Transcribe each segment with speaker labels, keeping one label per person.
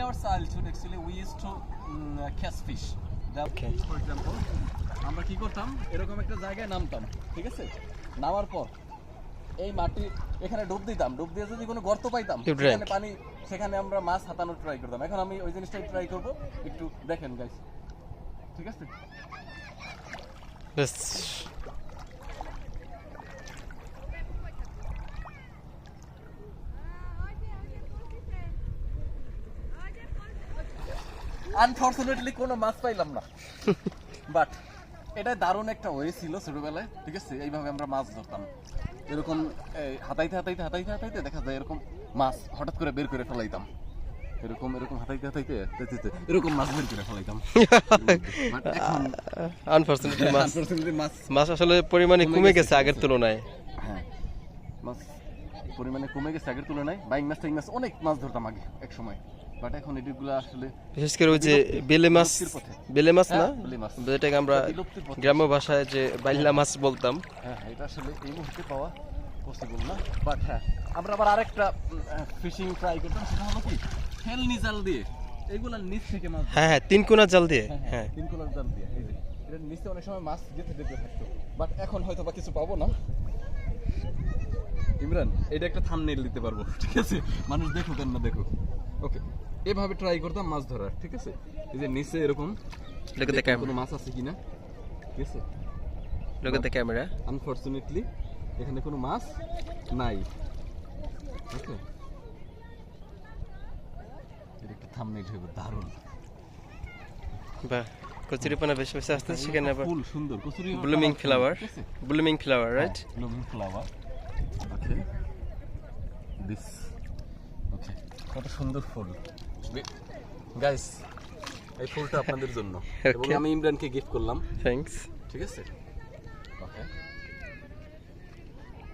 Speaker 1: our childhood actually we used to catch fish. Okay. For example, আমরা কি করতাম এরকম একটা জায়গায় নামতাম, ঠিক আছে? নামার পর এই মাটি এখানে ডুব দিতাম, ডুব দিয়ে যদি কোনো গর্ত পাইতাম সেখানে পানি, সেখানে আমরা মাছ হাতানোর ট্রাই করতাম। এখন আমি ওই জিনিসটাই ট্রাই করব, একটু দেখেন গাইস, ঠিক আছে? আনফরচুনেটলি কোনো মাছ পাইলাম না, বাট এটা দারুণ একটা ওয়ে ছিল ছোটবেলায়, ঠিক আছে? এইভাবে আমরা মাছ ধরতাম, এরকম হাতাইতে হাতাইতে হাতাইতে হাতাইতে দেখা যায় এরকম মাছ হঠাৎ করে বের করে ফেলাইতাম, এরকম এরকম হাতাইতে হাতাইতে এরকম মাছ বের করে ফেলাইতাম। এখন
Speaker 2: আনফরচুনেটলি মাছ আসলে পরিমাণে কমে গেছে আগের তুলনায়।
Speaker 1: হ্যাঁ, মাছ পরিমাণে কমে গেছে আগের তুলনায়। বাইং মাছ টাইং মাছ অনেক মাছ ধরতাম আগে এক সময়, বাট এখন এগুলো আসলে বিশেষ
Speaker 2: করে ওই যে বেলে মাছ না, যেটাকে আমরা গ্রাম্য ভাষায় যে বাইলা মাছ বলতাম,
Speaker 1: হ্যাঁ এটা আসলে এই মুহূর্তে পাওয়া পসিবল না। বাট হ্যাঁ, আমরা আবার আরেকটা ফিশিং ট্রাই করতাম, সেটা হলো কি ফেলনি জাল দিয়ে, এইগুলা নিচ থেকে মাছ,
Speaker 2: হ্যাঁ হ্যাঁ 3 কোনা জাল দিয়ে,
Speaker 1: হ্যাঁ 3 কোনা জাল দিয়ে, এই যে এর নিচে অনেক সময় মাছ যেতে যেতে থাকতো, বাট এখন হয়তো বা কিছু পাবো না। ইমরান, এটা একটা থাম্বনেইল দিতে পারবো, ঠিক আছে? মানুষ দেখুক আর না দেখুক। ওকে, এভাবে ট্রাই করতাম মাছ ধরার, ঠিক আছে? এই যে নিচে এরকম কোনো মাছ আছে কিনা, ঠিক আছে?
Speaker 2: Look at the camera.
Speaker 1: Unfortunately এখানে কোনো মাছ নাই। ওকে, এটা একটা থাম্বনেইল হবে দারুণ।
Speaker 2: বাহ, কচুরিপানা বেশ বেশ আসছে, সেখানে আবার
Speaker 1: ফুল সুন্দর কচুরি,
Speaker 2: blooming flower, right?
Speaker 1: Blooming flower. Okay, this, okay, কত সুন্দর ফুল গাইস, এই ফুলটা আপনাদের জন্য এবং আমি ইমরানকে গিফট করলাম।
Speaker 2: থ্যাঙ্কস,
Speaker 1: ঠিক আছে? ওকে,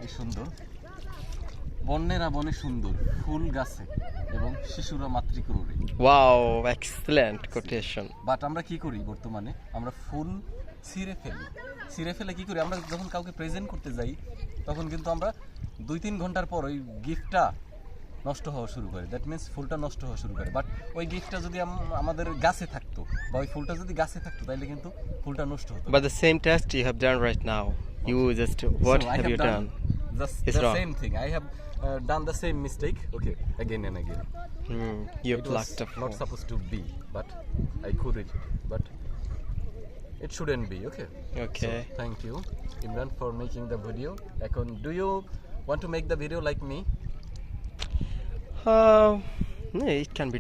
Speaker 1: এই সুন্দর বন্যেরা বনে সুন্দর ফুল গাছে এবং শিশুরা মাতৃক্রোড়ে।
Speaker 2: Wow, excellent quotation.
Speaker 1: বাট আমরা কি করি বর্তমানে, আমরা ফুল ছিঁড়ে ফেলে কি করি, আমরা যখন কাউকে প্রেজেন্ট করতে যাই তখন কিন্তু আমরা 2-3 ঘন্টার পর ওই গিফটটা নষ্ট হওয়া শুরু করে, দ্যাট মিনস ফুলটা নষ্ট হওয়া শুরু করে। বাট ওই গিফটটা যদি আমাদের গাছে থাকতো বা ওই ফুলটা যদি গাছে থাকতো তাহলে কিন্তু ফুলটা নষ্ট হতো।
Speaker 2: But the same test you have done right now, you just what
Speaker 1: so
Speaker 2: have you done?
Speaker 1: The same thing. I have done the same mistake. Okay, again and again.
Speaker 2: You
Speaker 1: it
Speaker 2: plucked
Speaker 1: was
Speaker 2: a
Speaker 1: not supposed to be, but I could it, but it shouldn't be. Okay.
Speaker 2: Okay.
Speaker 1: So, thank you, Imran, for making the video. Ekon, do you want to make the video like me?
Speaker 2: No, it can be